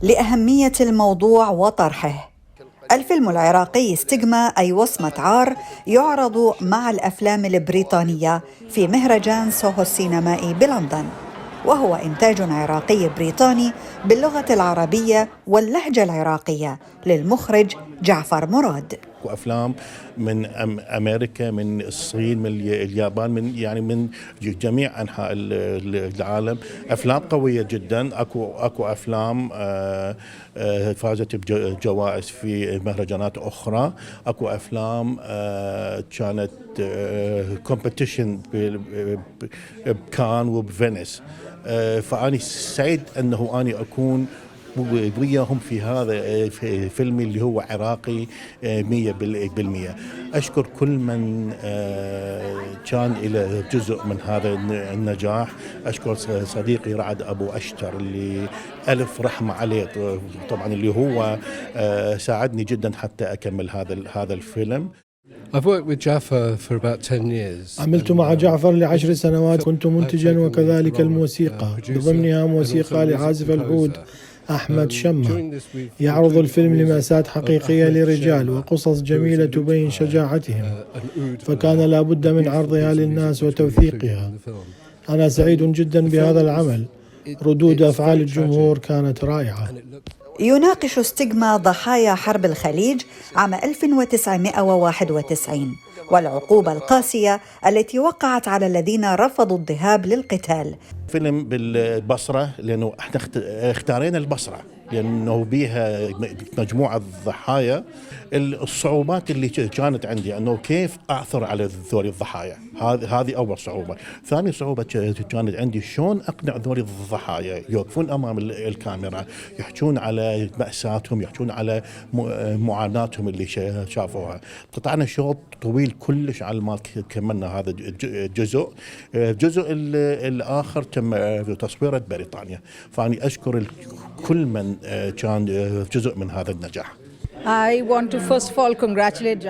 لأهمية الموضوع وطرحه. الفيلم العراقي ستيغما أي وصمة عار يعرض مع الأفلام البريطانية في مهرجان سوهو السينمائي بلندن، وهو إنتاج عراقي بريطاني باللغة العربية واللهجة العراقية للمخرج جعفر مراد. وأفلام من أمريكا، من الصين، من اليابان، من جميع أنحاء العالم. أفلام قوية جدا. أكو أفلام فازت بجوائز في مهرجانات أخرى. أكو أفلام كانت كومبيتيشن بكان وبفينيس. فأنا سعيد أنه أنا أكون وياهم في هذا فيلمي اللي هو عراقي 100%. أشكر كل من كان إلى جزء من هذا النجاح. أشكر صديقي رعد أبو أشتر اللي ألف رحمة عليه طبعا، اللي هو ساعدني جدا حتى أكمل هذا الفيلم. I've worked with Jafar for about 10 years. عملت مع جعفر ل10 سنوات، كنت منتجا وكذلك الموسيقى، بضمنها موسيقى لعازف العود أحمد شمة. يعرض الفيلم لمأساة حقيقية لرجال وقصص جميلة تبين شجاعتهم، فكان لابد من عرضها للناس وتوثيقها. أنا سعيد جدا بهذا العمل، ردود أفعال الجمهور كانت رائعة. يناقش ستيغما ضحايا حرب الخليج عام 1991 والعقوبة القاسية التي وقعت على الذين رفضوا الذهاب للقتال. فيلم بالبصرة لأنه احنا اختارينا البصرة لأنه بيها مجموعة ضحايا. الصعوبات اللي كانت عندي أنه كيف أعثر على ذول الضحايا، هذه أول صعوبة. ثاني صعوبة كانت عندي شلون أقنع ذول الضحايا يوقفون أمام الكاميرا، يحكون على مأساتهم، يحكون على معاناتهم اللي شافوها. قطعنا شوط طويل كلش على ما كملنا هذا الجزء. الجزء الآخر تم تصويره ببريطانيا. فأني أشكر كل من كان جزء من هذا النجاح.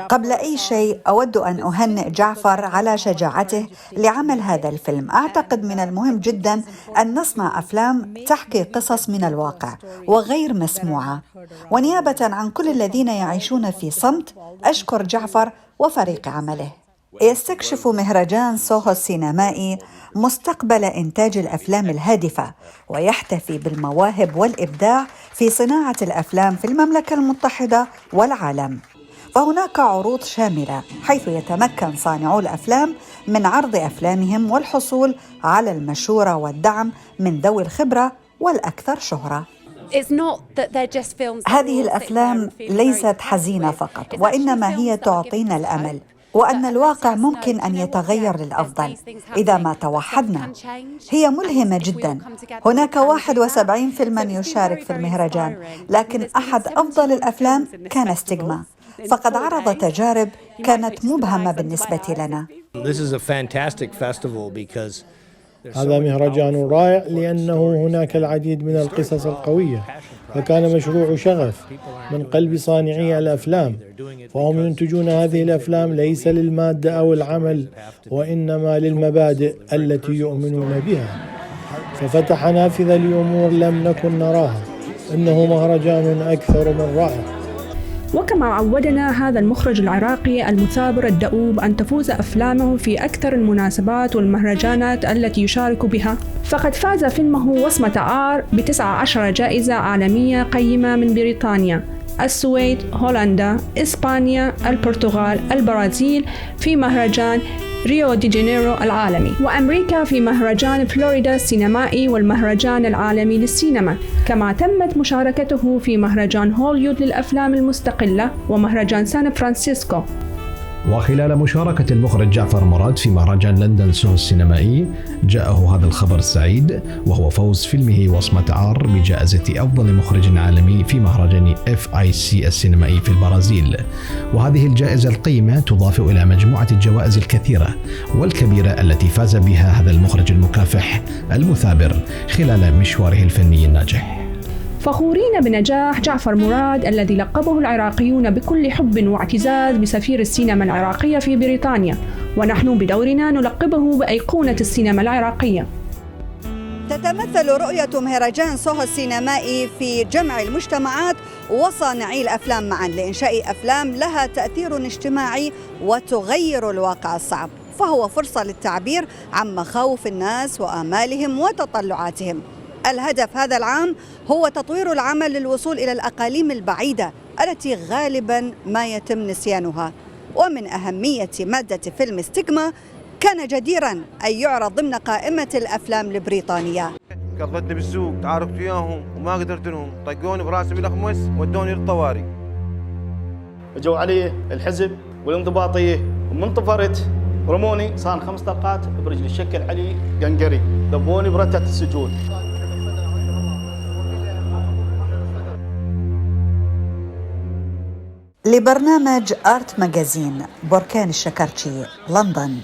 قبل أي شيء أود أن أهنئ جعفر على شجاعته لعمل هذا الفيلم. أعتقد من المهم جدا أن نصنع أفلام تحكي قصص من الواقع وغير مسموعة. ونيابة عن كل الذين يعيشون في صمت، أشكر جعفر وفريق عمله. يستكشف مهرجان سوهو السينمائي مستقبل إنتاج الأفلام الهادفة، ويحتفي بالمواهب والإبداع في صناعة الأفلام في المملكة المتحدة والعالم. فهناك عروض شاملة حيث يتمكن صانعو الأفلام من عرض أفلامهم والحصول على المشورة والدعم من ذوي الخبرة والأكثر شهرة. هذه الأفلام ليست حزينة فقط، وإنما هي تعطينا الأمل وأن الواقع ممكن أن يتغير للأفضل إذا ما توحدنا. هي ملهمة جدا. هناك 71 فيلما يشارك في المهرجان، لكن أحد أفضل الأفلام كان ستيغما، فقد عرض تجارب كانت مبهمة بالنسبة لنا. هذا مهرجان رائع لأنه هناك العديد من القصص القوية، فكان مشروع شغف من قلب صانعي الأفلام، فهم ينتجون هذه الأفلام ليس للمادة أو العمل، وإنما للمبادئ التي يؤمنون بها، ففتح نافذة لأمور لم نكن نراها. إنه مهرجان أكثر من رائع. وكما عودنا هذا المخرج العراقي المثابر الدؤوب أن تفوز أفلامه في أكثر المناسبات والمهرجانات التي يشارك بها، فقد فاز فيلمه وصمة عار ب19 جائزة عالمية قيمة من بريطانيا، السويد، هولندا، إسبانيا، البرتغال، البرازيل في مهرجان ريو دي جانيرو العالمي، وأمريكا في مهرجان فلوريدا السينمائي والمهرجان العالمي للسينما. كما تمت مشاركته في مهرجان هوليوود للأفلام المستقلة ومهرجان سان فرانسيسكو. وخلال مشاركة المخرج جعفر مراد في مهرجان لندن سوهو السينمائي جاءه هذا الخبر السعيد، وهو فوز فيلمه وصمة عار بجائزة أفضل مخرج عالمي في مهرجان FIC السينمائي في البرازيل. وهذه الجائزة القيمة تضاف إلى مجموعة الجوائز الكثيرة والكبيرة التي فاز بها هذا المخرج المكافح المثابر خلال مشواره الفني الناجح. فخورين بنجاح جعفر مراد الذي لقبه العراقيون بكل حب واعتزاز بسفير السينما العراقية في بريطانيا، ونحن بدورنا نلقبه بأيقونة السينما العراقية. تتمثل رؤية مهرجان سوهو السينمائي في جمع المجتمعات وصانعي الأفلام معا لإنشاء أفلام لها تأثير اجتماعي وتغير الواقع الصعب، فهو فرصة للتعبير عن مخاوف الناس وآمالهم وتطلعاتهم. الهدف هذا العام هو تطوير العمل للوصول إلى الأقاليم البعيدة التي غالبا ما يتم نسيانها. ومن أهمية مادة فيلم ستيغما كان جديرا أن يعرض ضمن قائمة الأفلام البريطانية. قضتني بالسوق، تعاركت وياهم وما قدرت لهم، طقوني براسي بالأخمس ودوني للطواري. اجوا علي الحزب والانضباطيه ومن طفرت رموني، صار 5 طلقات برجلي، شكل علي قنقري، ذبوني برتة السجون. لبرنامج آرت ماجازين، بركان الشكرتشي، لندن.